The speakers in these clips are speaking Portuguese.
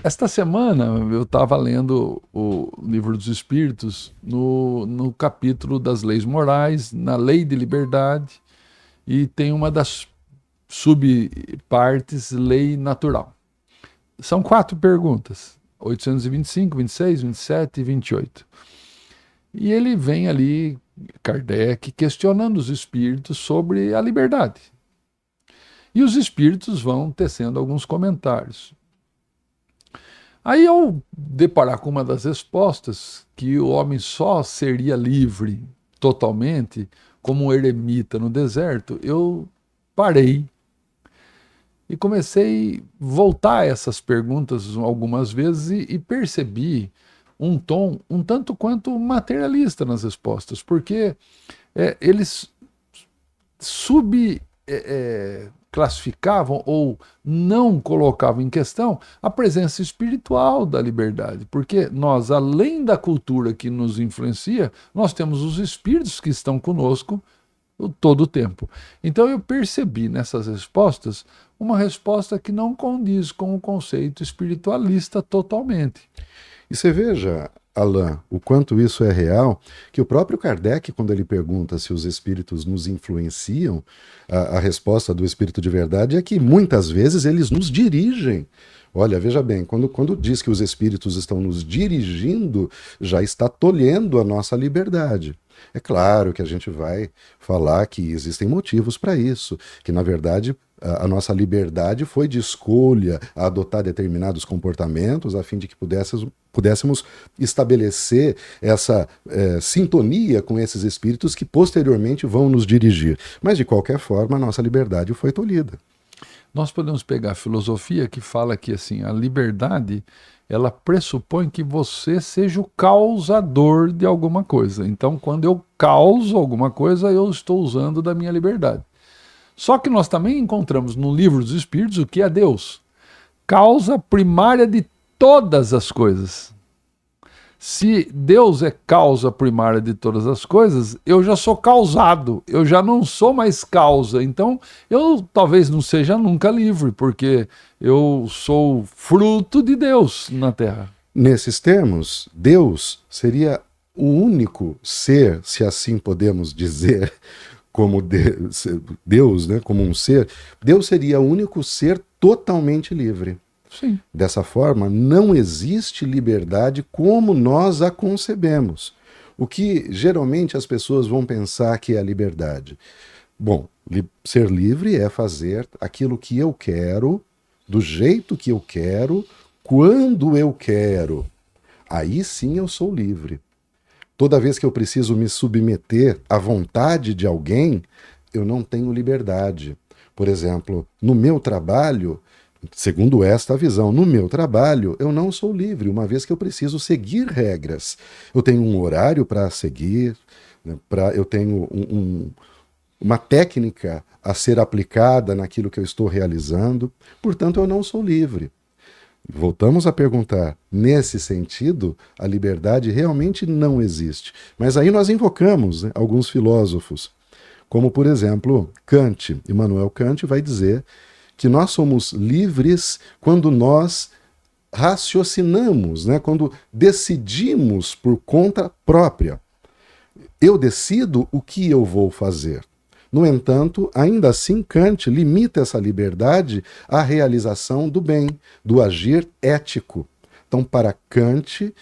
Esta semana eu estava lendo o Livro dos Espíritos no capítulo das leis morais, na lei de liberdade, e tem uma das subpartes, lei natural. São 4 perguntas, 825, 26, 27 e 28. E ele vem ali, Kardec, questionando os espíritos sobre a liberdade. E os espíritos vão tecendo alguns comentários. Aí, ao deparar com uma das respostas, que o homem só seria livre totalmente como um eremita no deserto, eu parei e comecei a voltar a essas perguntas algumas vezes e percebi um tom um tanto quanto materialista nas respostas, porque eles classificavam ou não colocavam em questão a presença espiritual da liberdade, porque nós, além da cultura que nos influencia, nós temos os espíritos que estão conosco todo o tempo. Então eu percebi nessas respostas uma resposta que não condiz com o conceito espiritualista totalmente. E você veja, Alain, o quanto isso é real, que o próprio Kardec, quando ele pergunta se os espíritos nos influenciam, a resposta do espírito de verdade é que muitas vezes eles nos dirigem. Olha, veja bem, quando diz que os espíritos estão nos dirigindo, já está tolhendo a nossa liberdade. É claro que a gente vai falar que existem motivos para isso, que na verdade a nossa liberdade foi de escolha a adotar determinados comportamentos a fim de que pudéssemos estabelecer essa sintonia com esses espíritos que posteriormente vão nos dirigir. Mas de qualquer forma a nossa liberdade foi tolhida. Nós podemos pegar a filosofia que fala que assim, a liberdade ela pressupõe que você seja o causador de alguma coisa. Então, quando eu causo alguma coisa, eu estou usando da minha liberdade. Só que nós também encontramos no Livro dos Espíritos o que é Deus. Causa primária de todas as coisas. Se Deus é causa primária de todas as coisas, eu já sou causado, eu já não sou mais causa. Então, eu talvez não seja nunca livre, porque eu sou fruto de Deus na Terra. Nesses termos, Deus seria o único ser, se assim podemos dizer, como Deus, né, como um ser, Deus seria o único ser totalmente livre. Sim. Dessa forma, não existe liberdade como nós a concebemos. O que geralmente as pessoas vão pensar que é a liberdade? Bom, ser livre é fazer aquilo que eu quero, do jeito que eu quero, quando eu quero. Aí sim eu sou livre. Toda vez que eu preciso me submeter à vontade de alguém, eu não tenho liberdade. Por exemplo, no meu trabalho, segundo esta visão, no meu trabalho, eu não sou livre, uma vez que eu preciso seguir regras. Eu tenho um horário para seguir, eu tenho uma técnica a ser aplicada naquilo que eu estou realizando, portanto, eu não sou livre. Voltamos a perguntar, nesse sentido, a liberdade realmente não existe. Mas aí nós invocamos, né, alguns filósofos, como, por exemplo, Kant. Immanuel Kant vai dizer que nós somos livres quando nós raciocinamos, né? Quando decidimos por conta própria. Eu decido o que eu vou fazer. No entanto, ainda assim, Kant limita essa liberdade à realização do bem, do agir ético. Então, para Kant,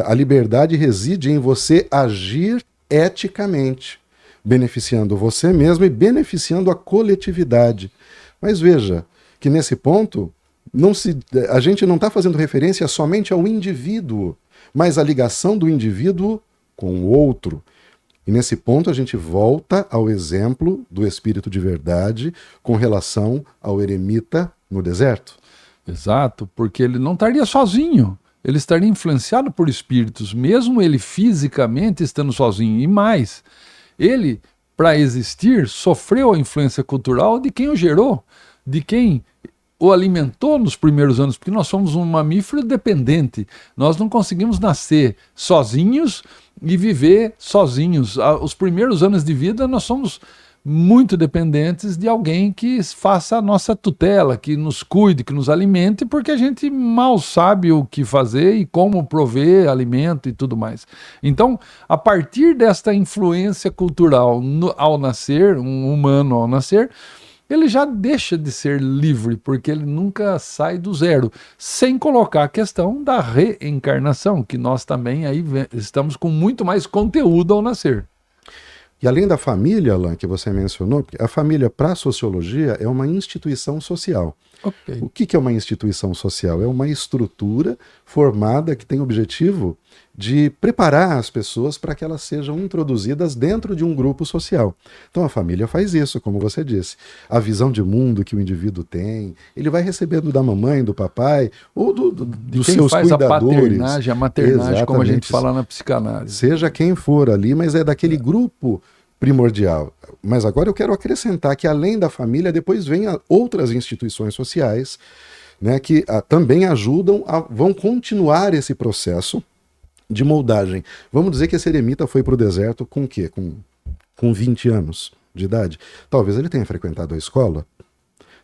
a liberdade reside em você agir eticamente, beneficiando você mesmo e beneficiando a coletividade. Mas veja que nesse ponto, a gente não está fazendo referência somente ao indivíduo, mas à ligação do indivíduo com o outro. E nesse ponto a gente volta ao exemplo do espírito de verdade com relação ao eremita no deserto. Exato, porque ele não estaria sozinho, ele estaria influenciado por espíritos, mesmo ele fisicamente estando sozinho. E mais, ele, para existir, sofreu a influência cultural de quem o gerou, de quem o alimentou nos primeiros anos, porque nós somos um mamífero dependente. Nós não conseguimos nascer sozinhos e viver sozinhos. Os primeiros anos de vida nós somos muito dependentes de alguém que faça a nossa tutela, que nos cuide, que nos alimente, porque a gente mal sabe o que fazer e como prover alimento e tudo mais. Então, a partir desta influência cultural ao nascer, um humano ao nascer, ele já deixa de ser livre, porque ele nunca sai do zero, sem colocar a questão da reencarnação, que nós também aí estamos com muito mais conteúdo ao nascer. E além da família, Alain, que você mencionou, porque a família para a sociologia é uma instituição social. Okay. O que é uma instituição social? É uma estrutura formada que tem o objetivo de preparar as pessoas para que elas sejam introduzidas dentro de um grupo social. Então a família faz isso, como você disse. A visão de mundo que o indivíduo tem, ele vai recebendo da mamãe, do papai, ou dos seus faz cuidadores. A paternagem, a maternagem, exatamente, como a gente fala na psicanálise. Seja quem for ali, mas é daquele grupo primordial. Mas agora eu quero acrescentar que além da família, depois vem outras instituições sociais, né, que também ajudam, vão continuar esse processo de moldagem. Vamos dizer que esse eremita foi para o deserto com o quê? Com 20 anos de idade. Talvez ele tenha frequentado a escola.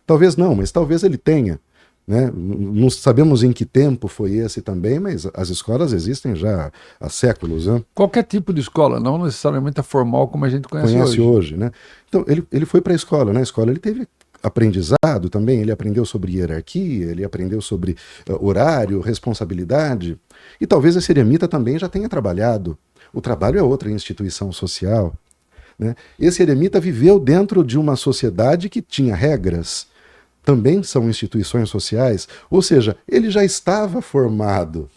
Talvez não, mas talvez ele tenha. Né? Não sabemos em que tempo foi esse também, mas as escolas existem já há séculos. Né? Qualquer tipo de escola, não necessariamente a formal como a gente conhece hoje. Né? Então, ele foi para a escola. Na escola ele teve aprendizado também, ele aprendeu sobre hierarquia, ele aprendeu sobre horário, responsabilidade. E talvez esse eremita também já tenha trabalhado. O trabalho é outra instituição social. Né? Esse eremita viveu dentro de uma sociedade que tinha regras, também são instituições sociais, ou seja, ele já estava formado.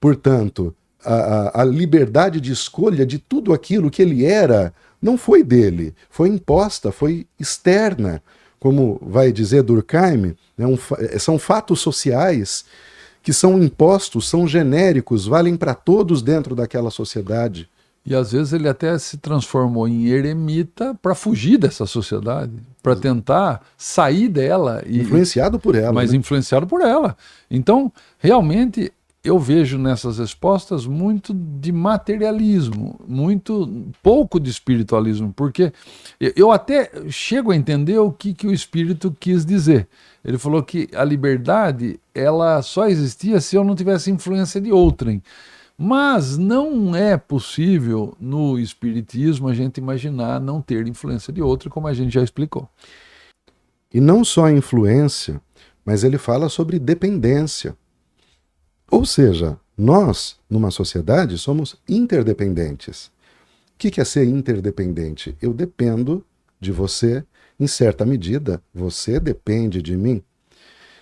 Portanto, a liberdade de escolha de tudo aquilo que ele era não foi dele, foi imposta, foi externa. Como vai dizer Durkheim, né, são fatos sociais que são impostos, são genéricos, valem para todos dentro daquela sociedade. E às vezes ele até se transformou em eremita para fugir dessa sociedade, para tentar sair dela. Influenciado por ela. Mas né? influenciado por ela. Então, realmente, eu vejo nessas respostas muito de materialismo, muito pouco de espiritualismo, porque eu até chego a entender o que o espírito quis dizer. Ele falou que a liberdade ela só existia se eu não tivesse influência de outrem. Mas não é possível no espiritismo a gente imaginar não ter influência de outro, como a gente já explicou. E não só influência, mas ele fala sobre dependência. Ou seja, nós, numa sociedade, somos interdependentes. O que é ser interdependente? Eu dependo de você, em certa medida, você depende de mim.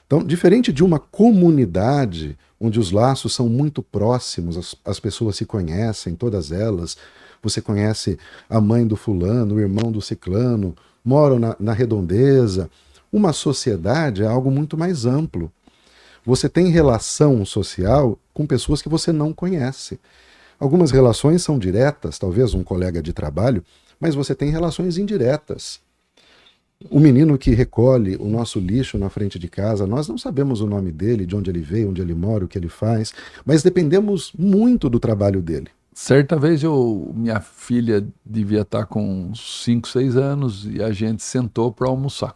Então, diferente de uma comunidade onde os laços são muito próximos, as pessoas se conhecem, todas elas, você conhece a mãe do fulano, o irmão do ciclano, moram na redondeza. Uma sociedade é algo muito mais amplo. Você tem relação social com pessoas que você não conhece. Algumas relações são diretas, talvez um colega de trabalho, mas você tem relações indiretas. O menino que recolhe o nosso lixo na frente de casa, nós não sabemos o nome dele, de onde ele veio, onde ele mora, o que ele faz, mas dependemos muito do trabalho dele. Certa vez minha filha devia estar com uns 5, 6 anos e a gente sentou para almoçar.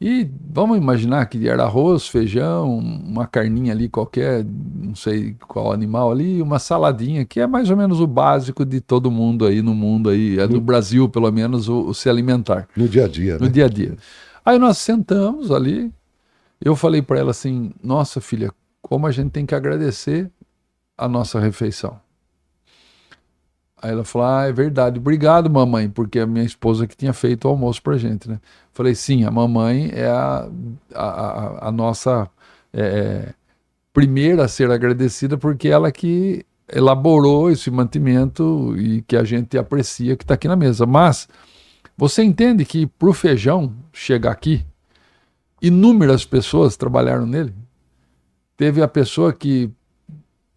E vamos imaginar que era arroz, feijão, uma carninha ali qualquer, não sei qual animal ali, uma saladinha, que é mais ou menos o básico de todo mundo aí no mundo aí, no Brasil pelo menos, o se alimentar. No dia a dia, No dia a dia. Aí nós sentamos ali, eu falei para ela assim, nossa filha, como a gente tem que agradecer a nossa refeição. Aí ela falou, é verdade, obrigado mamãe, porque a minha esposa que tinha feito o almoço pra gente, né? Falei, sim, a mamãe é a nossa primeira a ser agradecida, porque ela que elaborou esse mantimento e que a gente aprecia que está aqui na mesa. Mas você entende que pro feijão chegar aqui, inúmeras pessoas trabalharam nele? Teve a pessoa que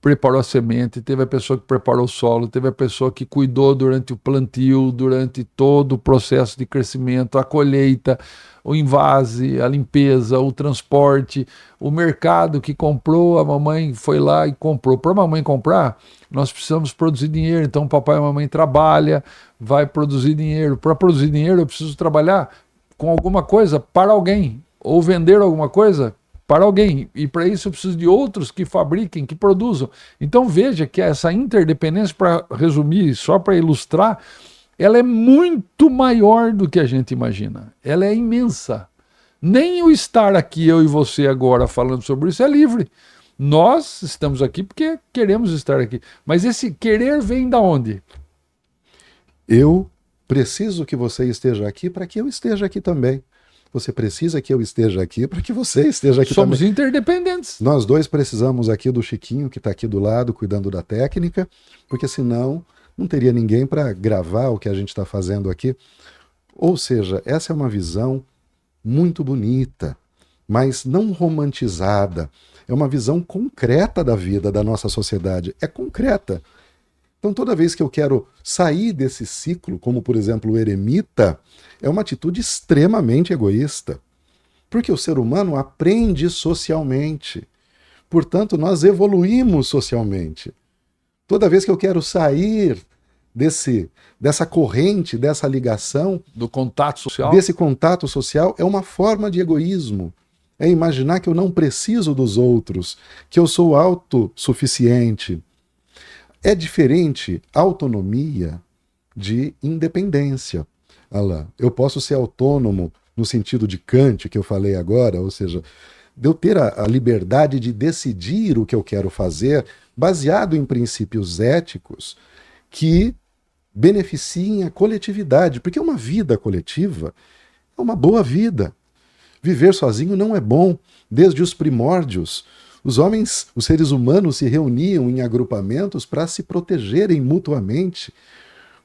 preparou a semente, teve a pessoa que preparou o solo, teve a pessoa que cuidou durante o plantio, durante todo o processo de crescimento, a colheita, o invase, a limpeza, o transporte, o mercado que comprou, a mamãe foi lá e comprou. Para a mamãe comprar, nós precisamos produzir dinheiro, então o papai e a mamãe trabalham, vai produzir dinheiro. Para produzir dinheiro, eu preciso trabalhar com alguma coisa para alguém, ou vender alguma coisa para alguém, e para isso eu preciso de outros que fabriquem, que produzam. Então veja que essa interdependência, para resumir, só para ilustrar, ela é muito maior do que a gente imagina. Ela é imensa. Nem o estar aqui, eu e você agora falando sobre isso, é livre. Nós estamos aqui porque queremos estar aqui. Mas esse querer vem da onde? Eu preciso que você esteja aqui para que eu esteja aqui também. Você precisa que eu esteja aqui para que você esteja aqui também. Somos interdependentes. Nós dois precisamos aqui do Chiquinho, que está aqui do lado, cuidando da técnica, porque senão não teria ninguém para gravar o que a gente está fazendo aqui. Ou seja, essa é uma visão muito bonita, mas não romantizada. É uma visão concreta da vida, da nossa sociedade. É concreta. Então, toda vez que eu quero sair desse ciclo, como por exemplo o eremita, é uma atitude extremamente egoísta. Porque o ser humano aprende socialmente. Portanto, nós evoluímos socialmente. Toda vez que eu quero sair dessa corrente, dessa ligação, do contato social, desse contato social, é uma forma de egoísmo. É imaginar que eu não preciso dos outros, que eu sou autossuficiente. É diferente autonomia de independência. Alain, eu posso ser autônomo no sentido de Kant, que eu falei agora, ou seja, de eu ter a liberdade de decidir o que eu quero fazer, baseado em princípios éticos que beneficiem a coletividade, porque uma vida coletiva é uma boa vida. Viver sozinho não é bom. Desde os primórdios, os homens, os seres humanos se reuniam em agrupamentos para se protegerem mutuamente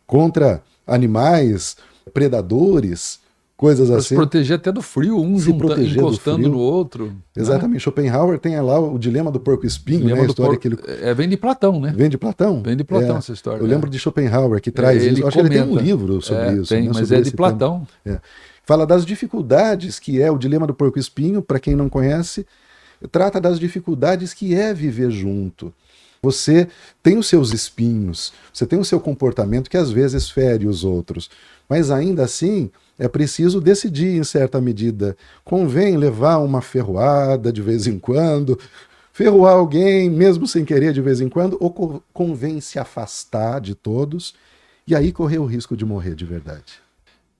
contra animais, predadores, coisas assim. Se proteger até do frio, um encostando no outro. Exatamente. Né? Schopenhauer tem lá o dilema do porco-espinho, né? A história que ele... vem de Platão, né? Vem de Platão? Vem de Platão essa história. Eu lembro de Schopenhauer, que traz isso. Acho que ele tem um livro sobre isso. Tem, né? Mas sobre é de Platão. Fala das dificuldades que é o dilema do porco-espinho, para quem não conhece, trata das dificuldades que é viver junto. Você tem os seus espinhos, você tem o seu comportamento que às vezes fere os outros, mas ainda assim é preciso decidir em certa medida. Convém levar uma ferroada de vez em quando, ferroar alguém mesmo sem querer de vez em quando, ou convém se afastar de todos e aí correr o risco de morrer de verdade.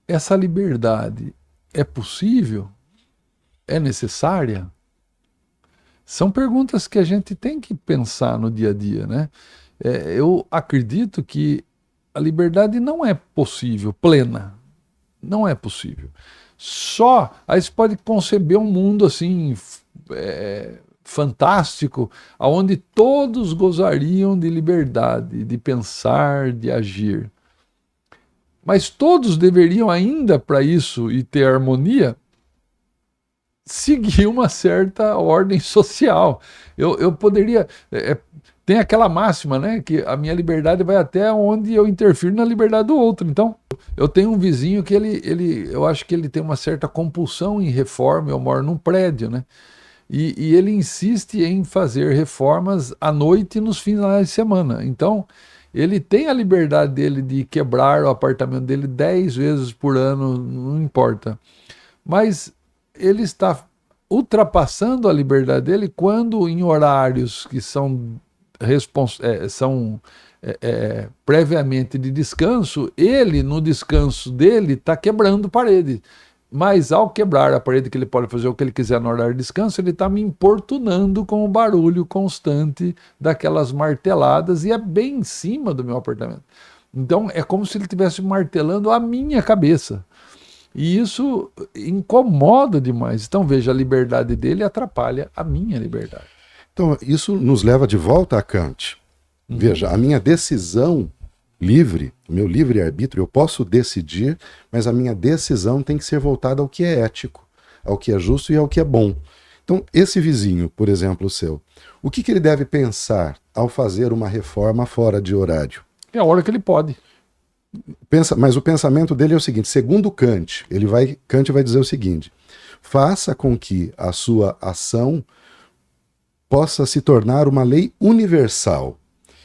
Essa liberdade é possível? É necessária? São perguntas que a gente tem que pensar no dia a dia, né? Eu acredito que a liberdade não é possível, plena. Não é possível. Só aí você pode conceber um mundo assim fantástico, onde todos gozariam de liberdade, de pensar, de agir. Mas todos deveriam ainda, para isso e ter harmonia, seguir uma certa ordem social. Eu poderia... tem aquela máxima, né? Que a minha liberdade vai até onde eu interfiro na liberdade do outro. Então, eu tenho um vizinho que eu acho que ele tem uma certa compulsão em reforma. Eu moro num prédio, né? E ele insiste em fazer reformas à noite e nos finais de semana. Então, ele tem a liberdade dele de quebrar o apartamento dele 10 vezes por ano, não importa. Mas ele está ultrapassando a liberdade dele quando em horários que são previamente de descanso, ele, no descanso dele, está quebrando parede. Mas ao quebrar a parede, que ele pode fazer o que ele quiser no horário de descanso, ele está me importunando com o barulho constante daquelas marteladas, e é bem em cima do meu apartamento. Então é como se ele estivesse martelando a minha cabeça. E isso incomoda demais. Então veja, a liberdade dele atrapalha a minha liberdade. Então isso nos leva de volta a Kant. Veja, a minha decisão livre, o meu livre-arbítrio, eu posso decidir, mas a minha decisão tem que ser voltada ao que é ético, ao que é justo e ao que é bom. Então, esse vizinho, por exemplo, o seu, o que ele deve pensar ao fazer uma reforma fora de horário? É a hora que ele pode. Mas o pensamento dele é o seguinte, segundo Kant, Kant vai dizer o seguinte: faça com que a sua ação possa se tornar uma lei universal.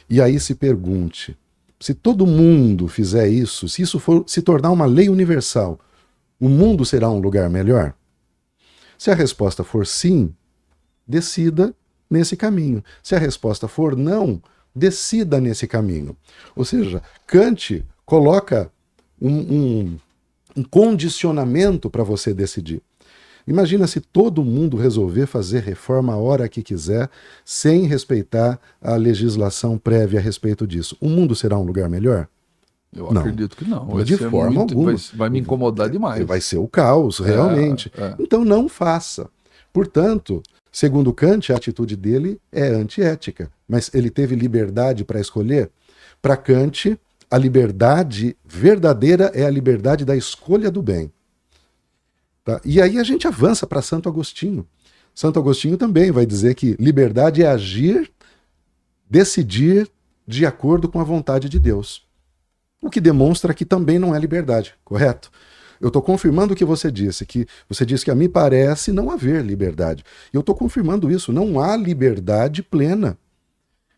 E aí se pergunte, se todo mundo fizer isso, se isso for se tornar uma lei universal, o mundo será um lugar melhor? Se a resposta for sim, decida nesse caminho. Se a resposta for não, decida nesse caminho. Ou seja, Kant coloca um condicionamento para você decidir. Imagina se todo mundo resolver fazer reforma a hora que quiser, sem respeitar a legislação prévia a respeito disso. O mundo será um lugar melhor? Eu acredito que não. De forma alguma. Vai me incomodar demais. Vai ser o caos, realmente. Então não faça. Portanto, segundo Kant, a atitude dele é antiética. Mas ele teve liberdade para escolher? Para Kant, a liberdade verdadeira é a liberdade da escolha do bem. Tá? E aí a gente avança para Santo Agostinho. Santo Agostinho também vai dizer que liberdade é agir, decidir de acordo com a vontade de Deus. O que demonstra que também não é liberdade, correto? Eu estou confirmando o que você disse que a mim parece não haver liberdade. E eu estou confirmando isso, não há liberdade plena.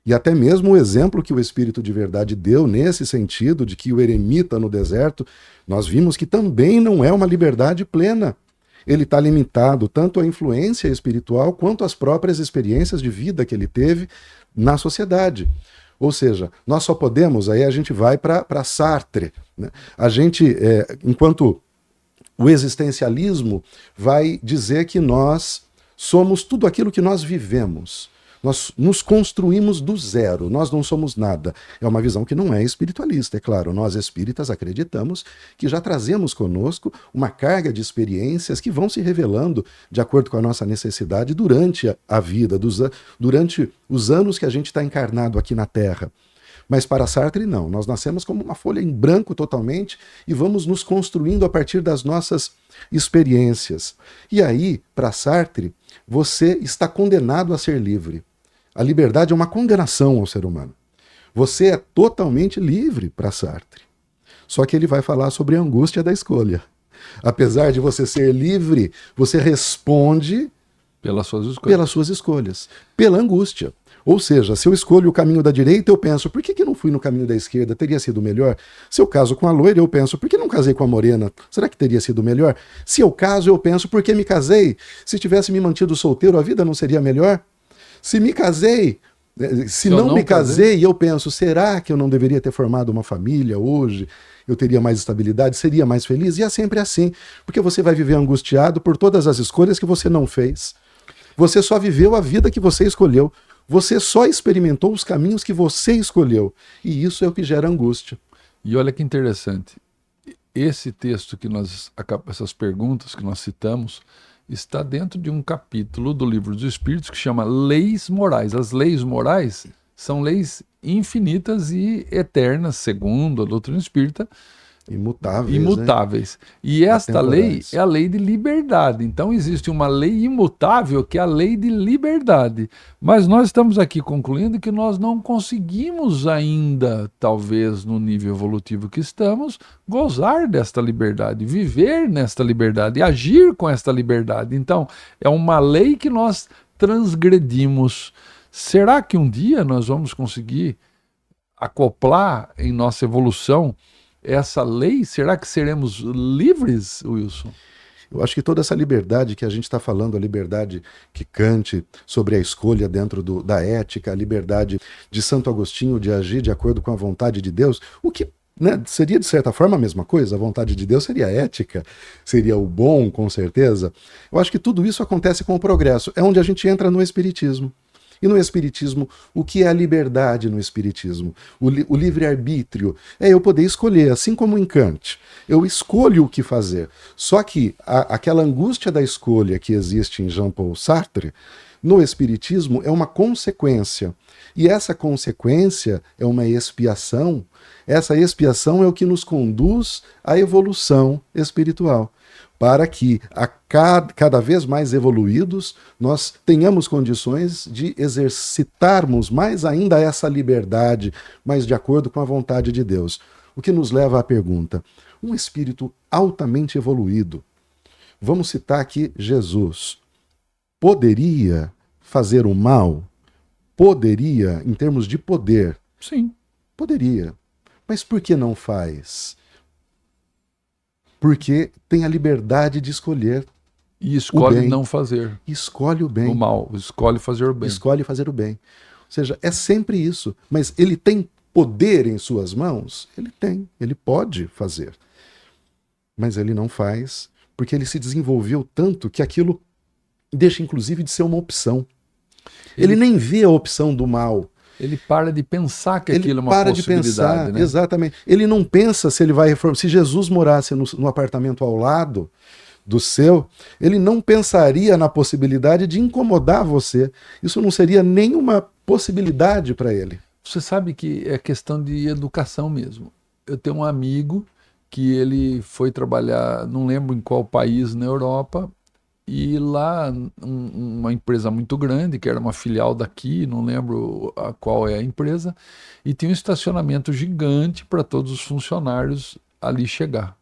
E até mesmo o exemplo que o Espírito de Verdade deu nesse sentido, de que o eremita no deserto, nós vimos que também não é uma liberdade plena. Ele está limitado tanto à influência espiritual quanto às próprias experiências de vida que ele teve na sociedade. Ou seja, nós só podemos, aí a gente vai para Sartre, né? A gente, enquanto o existencialismo vai dizer que nós somos tudo aquilo que nós vivemos. Nós nos construímos do zero, nós não somos nada. É uma visão que não é espiritualista, é claro. Nós espíritas acreditamos que já trazemos conosco uma carga de experiências que vão se revelando de acordo com a nossa necessidade durante a vida, durante os anos que a gente está encarnado aqui na Terra. Mas para Sartre não, nós nascemos como uma folha em branco totalmente e vamos nos construindo a partir das nossas experiências. E aí, para Sartre, você está condenado a ser livre. A liberdade é uma condenação ao ser humano. Você é totalmente livre para Sartre. Só que ele vai falar sobre a angústia da escolha. Apesar de você ser livre, você responde pelas suas escolhas, pela angústia. Ou seja, se eu escolho o caminho da direita, eu penso, por que não fui no caminho da esquerda? Teria sido melhor? Se eu caso com a loira, eu penso, por que não casei com a morena? Será que teria sido melhor? Se eu caso, eu penso, por que me casei? Se tivesse me mantido solteiro, a vida não seria melhor? Se me casei, se não me casei, eu penso, será que eu não deveria ter formado uma família hoje? Eu teria mais estabilidade, seria mais feliz? E é sempre assim, porque você vai viver angustiado por todas as escolhas que você não fez. Você só viveu a vida que você escolheu. Você só experimentou os caminhos que você escolheu. E isso é o que gera angústia. E olha que interessante. Esse texto que essas perguntas que nós citamos, está dentro de um capítulo do Livro dos Espíritos que chama Leis Morais. As leis morais são leis infinitas e eternas, segundo a doutrina espírita. Imutáveis. Né? E esta lei é a lei de liberdade. Então existe uma lei imutável que é a lei de liberdade. Mas nós estamos aqui concluindo que nós não conseguimos ainda, talvez no nível evolutivo que estamos, gozar desta liberdade, viver nesta liberdade, agir com esta liberdade. Então é uma lei que nós transgredimos. Será que um dia nós vamos conseguir acoplar em nossa evolução essa lei? Será que seremos livres, Wilson? Eu acho que toda essa liberdade que a gente está falando, a liberdade que Kant sobre a escolha dentro da ética, a liberdade de Santo Agostinho de agir de acordo com a vontade de Deus, o que seria de certa forma a mesma coisa, a vontade de Deus seria a ética, seria o bom, com certeza. Eu acho que tudo isso acontece com o progresso, é onde a gente entra no Espiritismo. E no Espiritismo, o que é a liberdade no Espiritismo? O livre-arbítrio é eu poder escolher, assim como em Kant. Eu escolho o que fazer. Só que aquela angústia da escolha que existe em Jean-Paul Sartre no Espiritismo é uma consequência. E essa consequência é uma expiação. Essa expiação é o que nos conduz à evolução espiritual, para que, cada vez mais evoluídos, nós tenhamos condições de exercitarmos mais ainda essa liberdade, mais de acordo com a vontade de Deus. O que nos leva à pergunta: um espírito altamente evoluído, vamos citar aqui Jesus, poderia fazer o mal? Poderia, em termos de poder? Sim. Poderia. Mas por que não faz? Porque tem a liberdade de escolher. E escolhe o bem. Não fazer. Escolhe o bem. O mal, escolhe fazer o bem. Escolhe fazer o bem. Ou seja, é sempre isso. Mas ele tem poder em suas mãos? Ele tem, ele pode fazer. Mas ele não faz, porque ele se desenvolveu tanto que aquilo deixa inclusive de ser uma opção. Ele nem vê a opção do mal. Ele para de pensar que aquilo é uma para possibilidade. De pensar, né? Exatamente. Ele não pensa se ele vai reformar. Se Jesus morasse no apartamento ao lado do seu, ele não pensaria na possibilidade de incomodar você. Isso não seria nenhuma possibilidade para ele. Você sabe que é questão de educação mesmo. Eu tenho um amigo que ele foi trabalhar, não lembro em qual país na Europa, e lá uma empresa muito grande, que era uma filial daqui, não lembro qual é a empresa, e tinha um estacionamento gigante para todos os funcionários ali chegar.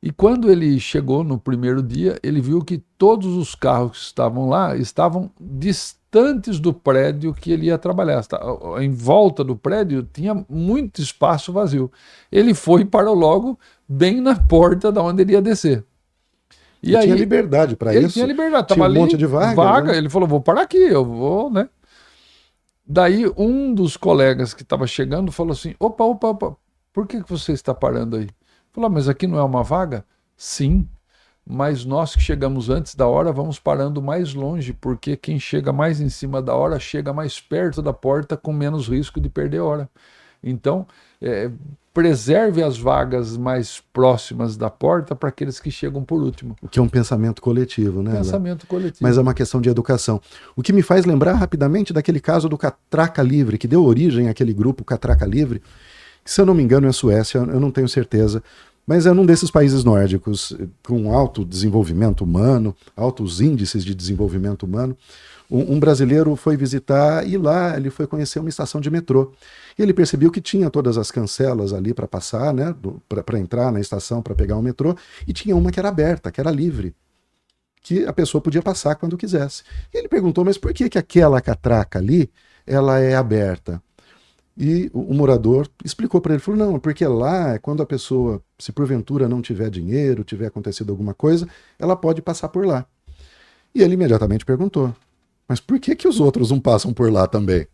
E quando ele chegou no primeiro dia, ele viu que todos os carros que estavam lá estavam distantes do prédio que ele ia trabalhar. Em volta do prédio tinha muito espaço vazio. Ele foi e parou logo bem na porta da onde ele ia descer. E aí, tinha liberdade para isso. Ele tinha liberdade, tinha estava um ali, monte de vaga. Né? Ele falou, vou parar aqui, eu vou, né? Daí um dos colegas que estava chegando falou assim, opa, por que você está parando aí? Falou, mas aqui não é uma vaga? Sim, mas nós que chegamos antes da hora vamos parando mais longe, porque quem chega mais em cima da hora chega mais perto da porta com menos risco de perder hora. Então, preserve as vagas mais próximas da porta para aqueles que chegam por último. O que é um pensamento coletivo, né? Pensamento coletivo. Mas é uma questão de educação. O que me faz lembrar rapidamente daquele caso do Catraca Livre, que deu origem àquele grupo Catraca Livre, que, se eu não me engano, é Suécia, eu não tenho certeza, mas é num desses países nórdicos, com alto desenvolvimento humano, altos índices de desenvolvimento humano. Um brasileiro foi visitar e lá ele foi conhecer uma estação de metrô. E ele percebeu que tinha todas as cancelas ali para passar, né, para entrar na estação, para pegar o metrô, e tinha uma que era aberta, que era livre, que a pessoa podia passar quando quisesse. E ele perguntou, mas por que aquela catraca ali, ela é aberta? E o morador explicou para ele, falou, não, porque lá é quando a pessoa, se porventura não tiver dinheiro, tiver acontecido alguma coisa, ela pode passar por lá. E ele imediatamente perguntou, mas por que os outros não passam por lá também?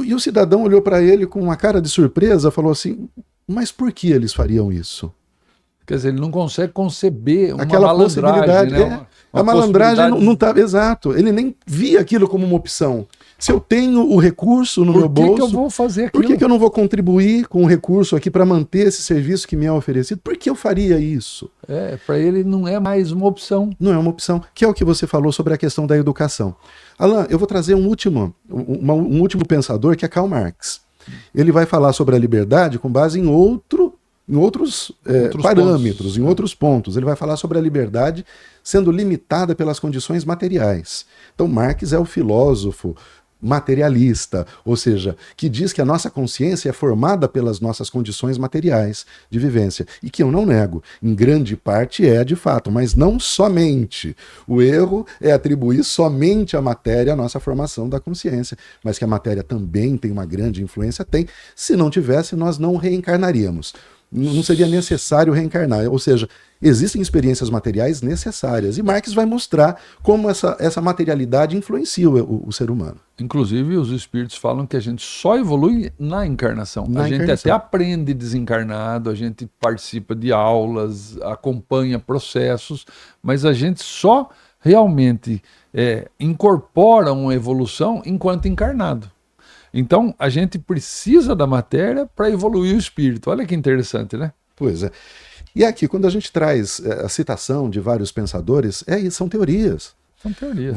E o cidadão olhou para ele com uma cara de surpresa, falou assim, mas por que eles fariam isso? Quer dizer, ele não consegue conceber uma aquela malandragem, possibilidade, né? A malandragem não está... Exato, ele nem via aquilo como uma opção. Se eu tenho o recurso no meu bolso... Por que eu vou fazer aquilo? Por que eu não vou contribuir com o recurso aqui para manter esse serviço que me é oferecido? Por que eu faria isso? Para ele não é mais uma opção. Não é uma opção, que é o que você falou sobre a questão da educação. Alan, eu vou trazer um último pensador, que é Karl Marx. Ele vai falar sobre a liberdade com base em outros parâmetros, em outros pontos. Ele vai falar sobre a liberdade sendo limitada pelas condições materiais. Então, Marx é o filósofo materialista, ou seja, que diz que a nossa consciência é formada pelas nossas condições materiais de vivência, e que eu não nego, em grande parte é de fato, mas não somente. O erro é atribuir somente à matéria a nossa formação da consciência, mas que a matéria também tem uma grande influência, tem. Se não tivesse, nós não reencarnaríamos. Não seria necessário reencarnar, ou seja, existem experiências materiais necessárias, e Marx vai mostrar como essa materialidade influencia o ser humano. Inclusive, os espíritos falam que a gente só evolui na encarnação. A gente até aprende desencarnado, a gente participa de aulas, acompanha processos, mas a gente só realmente incorpora uma evolução enquanto encarnado. Então, a gente precisa da matéria para evoluir o espírito. Olha que interessante, né? Pois é. E aqui, quando a gente traz a citação de vários pensadores, são teorias. São teorias.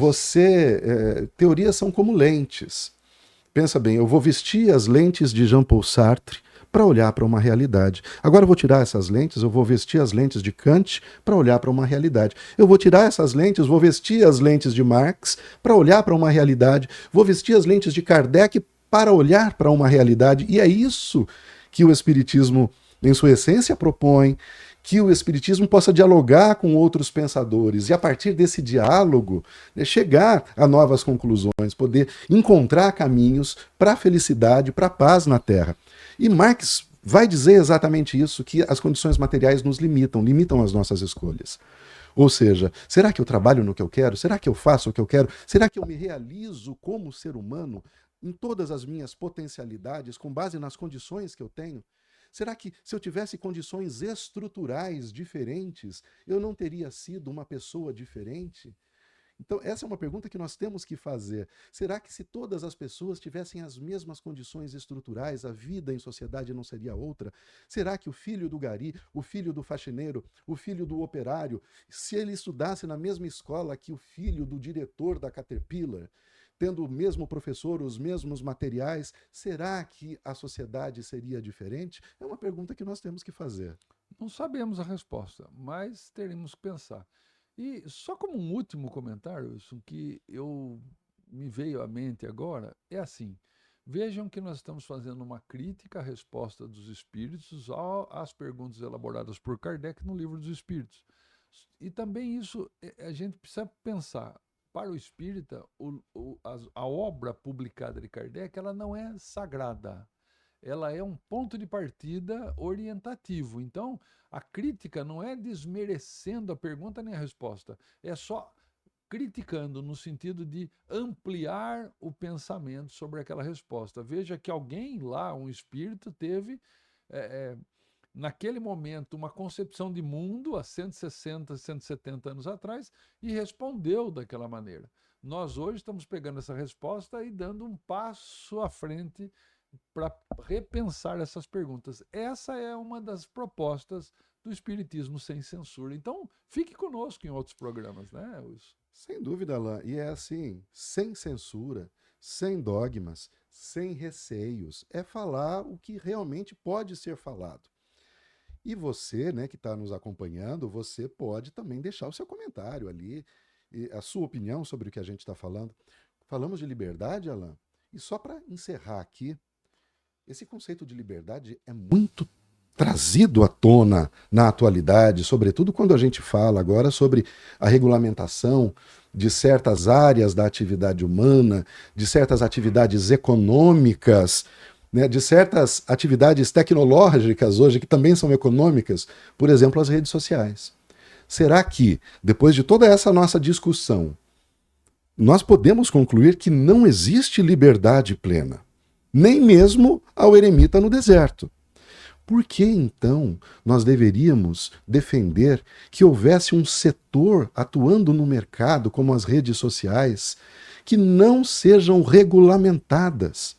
Teorias são como lentes. Pensa bem, eu vou vestir as lentes de Jean-Paul Sartre para olhar para uma realidade. Agora eu vou tirar essas lentes, eu vou vestir as lentes de Kant para olhar para uma realidade. Eu vou tirar essas lentes, vou vestir as lentes de Marx para olhar para uma realidade. Vou vestir as lentes de Kardec para olhar para uma realidade. E é isso que o Espiritismo, em sua essência, propõe, que o Espiritismo possa dialogar com outros pensadores e, a partir desse diálogo, chegar a novas conclusões, poder encontrar caminhos para a felicidade, para a paz na Terra. E Marx vai dizer exatamente isso, que as condições materiais nos limitam as nossas escolhas. Ou seja, será que eu trabalho no que eu quero? Será que eu faço o que eu quero? Será que eu me realizo como ser humano em todas as minhas potencialidades, com base nas condições que eu tenho? Será que, se eu tivesse condições estruturais diferentes, eu não teria sido uma pessoa diferente? Então, essa é uma pergunta que nós temos que fazer. Será que, se todas as pessoas tivessem as mesmas condições estruturais, a vida em sociedade não seria outra? Será que o filho do gari, o filho do faxineiro, o filho do operário, se ele estudasse na mesma escola que o filho do diretor da Caterpillar, tendo o mesmo professor, os mesmos materiais, será que a sociedade seria diferente? É uma pergunta que nós temos que fazer. Não sabemos a resposta, mas teremos que pensar. E só como um último comentário, isso que me veio à mente agora, é assim, vejam que nós estamos fazendo uma crítica à resposta dos espíritos às perguntas elaboradas por Kardec no Livro dos Espíritos. E também isso a gente precisa pensar. Para o espírita, a obra publicada de Kardec, ela não é sagrada. Ela é um ponto de partida orientativo. Então, a crítica não é desmerecendo a pergunta nem a resposta. É só criticando no sentido de ampliar o pensamento sobre aquela resposta. Veja que alguém lá, um espírito, teve... naquele momento, uma concepção de mundo há 160, 170 anos atrás e respondeu daquela maneira. Nós hoje estamos pegando essa resposta e dando um passo à frente para repensar essas perguntas. Essa é uma das propostas do Espiritismo sem censura. Então, fique conosco em outros programas, né, Wilson? Sem dúvida, Alain. E é assim, sem censura, sem dogmas, sem receios. É falar o que realmente pode ser falado. E você, né, que está nos acompanhando, você pode também deixar o seu comentário ali, a sua opinião sobre o que a gente está falando. Falamos de liberdade, Alain? E só para encerrar aqui, esse conceito de liberdade é muito trazido à tona na atualidade, sobretudo quando a gente fala agora sobre a regulamentação de certas áreas da atividade humana, de certas atividades econômicas, né, de certas atividades tecnológicas hoje que também são econômicas, por exemplo, as redes sociais. Será que, depois de toda essa nossa discussão, nós podemos concluir que não existe liberdade plena, nem mesmo ao eremita no deserto? Por que, então, nós deveríamos defender que houvesse um setor atuando no mercado, como as redes sociais, que não sejam regulamentadas,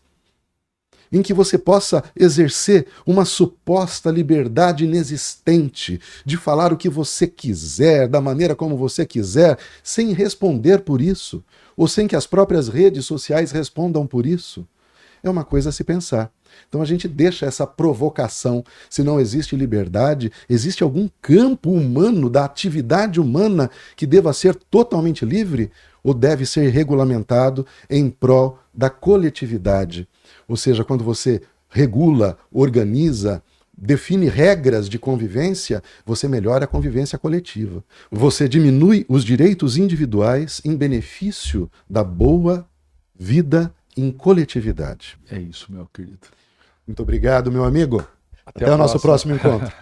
em que você possa exercer uma suposta liberdade inexistente de falar o que você quiser, da maneira como você quiser, sem responder por isso, ou sem que as próprias redes sociais respondam por isso? É uma coisa a se pensar. Então a gente deixa essa provocação. Se não existe liberdade, existe algum campo humano, da atividade humana, que deva ser totalmente livre ou deve ser regulamentado em prol da coletividade? Ou seja, quando você regula, organiza, define regras de convivência, você melhora a convivência coletiva. Você diminui os direitos individuais em benefício da boa vida em coletividade. É isso, meu querido. Muito obrigado, meu amigo. Até o nosso próximo encontro.